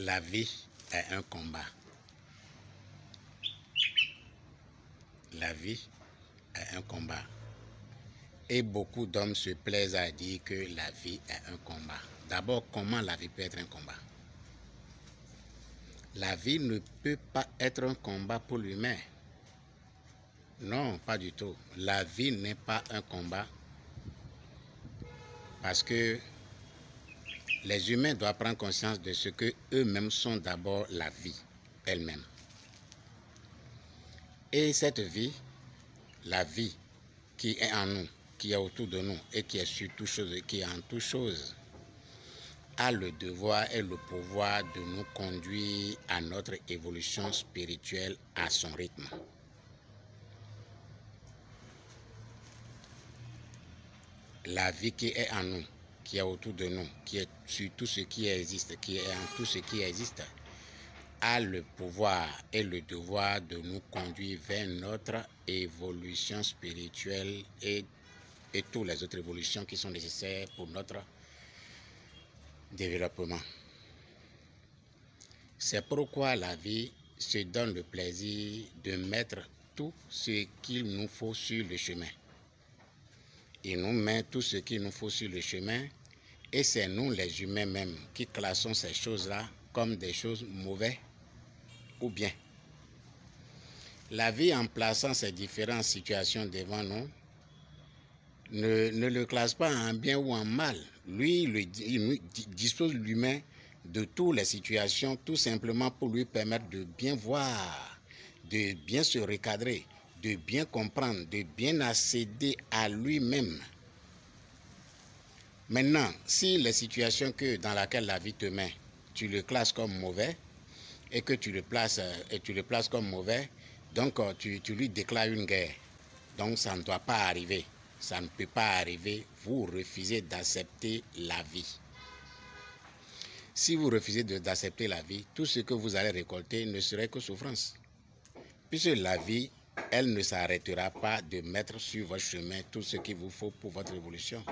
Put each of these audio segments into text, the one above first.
La vie est un combat. La vie est un combat. Et beaucoup d'hommes se plaisent à dire que la vie est un combat. D'abord, comment la vie peut être un combat? La vie ne peut pas être un combat pour l'humain. Non, pas du tout. La vie n'est pas un combat parce que les humains doivent prendre conscience de ce que eux-mêmes sont d'abord la vie elle-même. Et cette vie, la vie qui est en nous, qui est autour de nous et qui est sur toute chose, qui est en toute chose, a le devoir et le pouvoir de nous conduire à notre évolution spirituelle à son rythme. La vie qui est en nous, qui est autour de nous, qui est sur tout ce qui existe, qui est en tout ce qui existe, a le pouvoir et le devoir de nous conduire vers notre évolution spirituelle et toutes les autres évolutions qui sont nécessaires pour notre développement. C'est pourquoi la vie se donne le plaisir de mettre tout ce qu'il nous faut sur le chemin. Il nous met tout ce qu'il nous faut sur le chemin et c'est nous les humains même qui classons ces choses-là comme des choses mauvaises ou bien. La vie, en plaçant ces différentes situations devant nous, ne le classe pas en bien ou en mal. Lui, il dispose l'humain de toutes les situations tout simplement pour lui permettre de bien voir, de bien se recadrer, de bien comprendre, de bien accéder à lui-même. Maintenant, si les situations dans laquelle la vie te met, tu le classes comme mauvais et que tu le places comme mauvais, donc tu lui déclares une guerre. Donc ça ne doit pas arriver. Ça ne peut pas arriver. Vous refusez d'accepter la vie. Si vous refusez d'accepter la vie, tout ce que vous allez récolter ne serait que souffrance. Puisque la vie, elle ne s'arrêtera pas de mettre sur votre chemin tout ce qu'il vous faut pour votre évolution.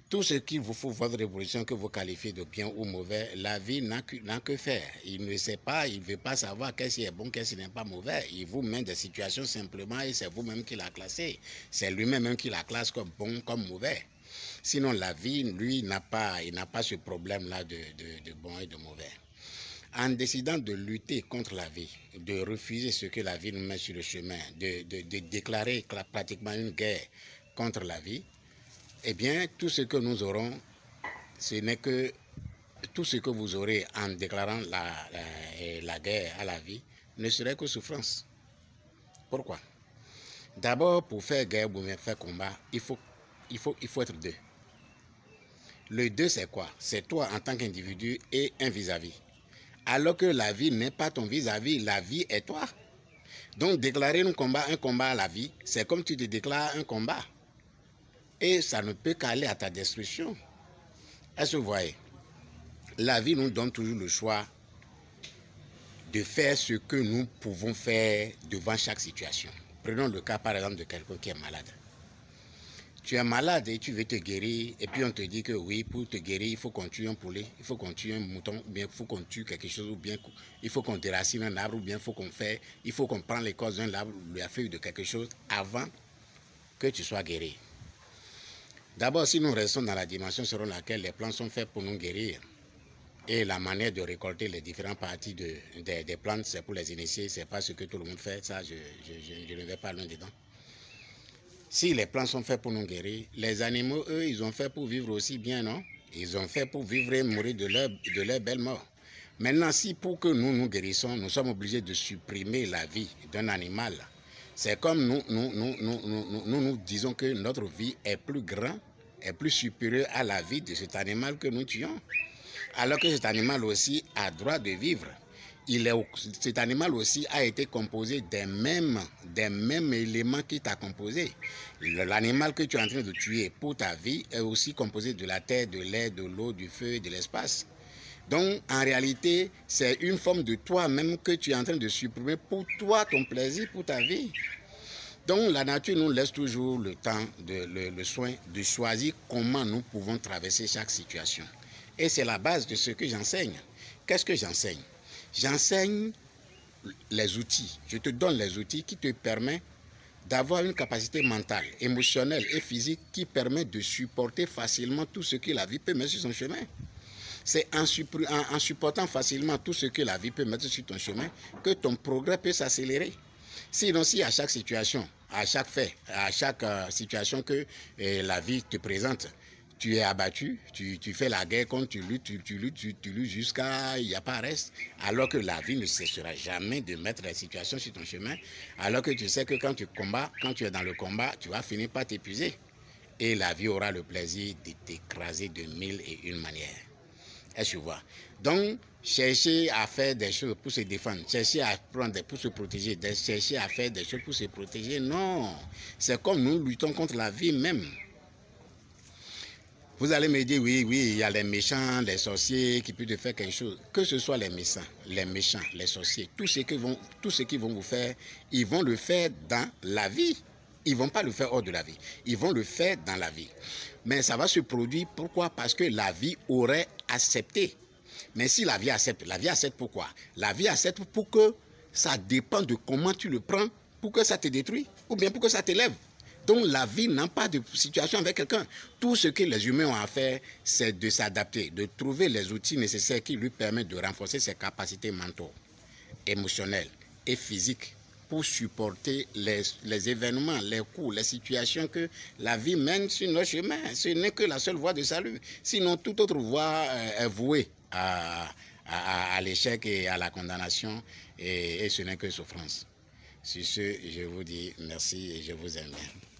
Tout ce qu'il vous faut pour votre évolution que vous qualifiez de bien ou mauvais, la vie n'a que faire. Il ne sait pas, il ne veut pas savoir qu'est-ce qui est bon, qu'est-ce qui n'est pas mauvais. Il vous met des situations simplement et c'est vous-même qui l'a classé. C'est lui-même qui la classe comme bon, comme mauvais. Sinon, la vie, lui, il n'a pas ce problème-là de bon et de mauvais. En décidant de lutter contre la vie, de refuser ce que la vie nous met sur le chemin, de déclarer pratiquement une guerre contre la vie, eh bien, tout ce que nous aurons, ce n'est que tout ce que vous aurez en déclarant la guerre à la vie ne serait que souffrance. Pourquoi? D'abord, pour faire guerre ou bien faire combat, il faut être deux. Le deux, c'est quoi? C'est toi en tant qu'individu et un vis-à-vis. Alors que la vie n'est pas ton vis-à-vis, la vie est toi. Donc, déclarer un combat à la vie, c'est comme tu te déclares un combat. Et ça ne peut qu'aller à ta destruction. Est-ce que vous voyez? La vie nous donne toujours le choix de faire ce que nous pouvons faire devant chaque situation. Prenons le cas par exemple de quelqu'un qui est malade. Tu es malade et tu veux te guérir et puis on te dit que oui, pour te guérir, il faut qu'on tue un poulet, il faut qu'on tue un mouton, ou bien il faut qu'on tue quelque chose, ou bien il faut qu'on déracine un arbre, ou bien il faut qu'on prenne l'écorce d'un arbre, la feuille de quelque chose avant que tu sois guéri. D'abord, si nous restons dans la dimension selon laquelle les plantes sont faites pour nous guérir, et la manière de récolter les différentes parties des plantes, c'est pour les initiés, c'est pas ce que tout le monde fait, ça je ne vais pas loin dedans. Si les plantes sont faites pour nous guérir, les animaux, eux, ils ont fait pour vivre aussi bien, non? Ils ont fait pour vivre et mourir de leur belle mort. Maintenant, si pour que nous guérissons, nous sommes obligés de supprimer la vie d'un animal, c'est comme nous disons que notre vie est plus grande, est plus supérieure à la vie de cet animal que nous tuons. Alors que cet animal aussi a droit de vivre. Cet animal aussi a été composé des mêmes éléments qui t'a composé. L'animal que tu es en train de tuer pour ta vie est aussi composé de la terre, de l'air, de l'eau, du feu et de l'espace. Donc, en réalité, c'est une forme de toi-même que tu es en train de supprimer pour toi, ton plaisir, pour ta vie. Donc, la nature nous laisse toujours le temps, le soin de choisir comment nous pouvons traverser chaque situation. Et c'est la base de ce que j'enseigne. Qu'est-ce que j'enseigne? J'enseigne les outils. Je te donne les outils qui te permettent d'avoir une capacité mentale, émotionnelle et physique qui permet de supporter facilement tout ce que la vie peut mettre sur son chemin. C'est en supportant facilement tout ce que la vie peut mettre sur ton chemin que ton progrès peut s'accélérer. Sinon, si à chaque situation, à chaque fait, à chaque situation que la vie te présente, tu es abattu, tu fais la guerre contre, tu luttes jusqu'à il n'y a pas reste, alors que la vie ne cessera jamais de mettre les situations sur ton chemin, alors que tu sais que quand tu combats, quand tu es dans le combat, tu vas finir par t'épuiser. Et la vie aura le plaisir de t'écraser de 1001 manières. Est-ce que tu vois? Donc, chercher à faire des choses pour se défendre, chercher à prendre pour se protéger, chercher à faire des choses pour se protéger, non. C'est comme nous luttons contre la vie même. Vous allez me dire, oui, il y a les méchants, les sorciers qui peuvent te faire quelque chose. Que ce soit les méchants, les sorciers, tout ce qu'ils vont vous faire, ils vont le faire dans la vie. Ils ne vont pas le faire hors de la vie. Ils vont le faire dans la vie. Mais ça va se produire, pourquoi? Parce que la vie aurait accepté. Mais si la vie accepte pourquoi? La vie accepte pour que ça dépend de comment tu le prends, pour que ça te détruise, ou bien pour que ça t'élève. Donc la vie n'a pas de situation avec quelqu'un. Tout ce que les humains ont à faire, c'est de s'adapter, de trouver les outils nécessaires qui lui permettent de renforcer ses capacités mentales, émotionnelles et physiques pour supporter les événements, les coups, les situations que la vie mène sur nos chemins. Ce n'est que la seule voie de salut. Sinon, toute autre voie est vouée à l'échec et à la condamnation, et ce n'est que souffrance. Sur ce, je vous dis merci et je vous aime bien.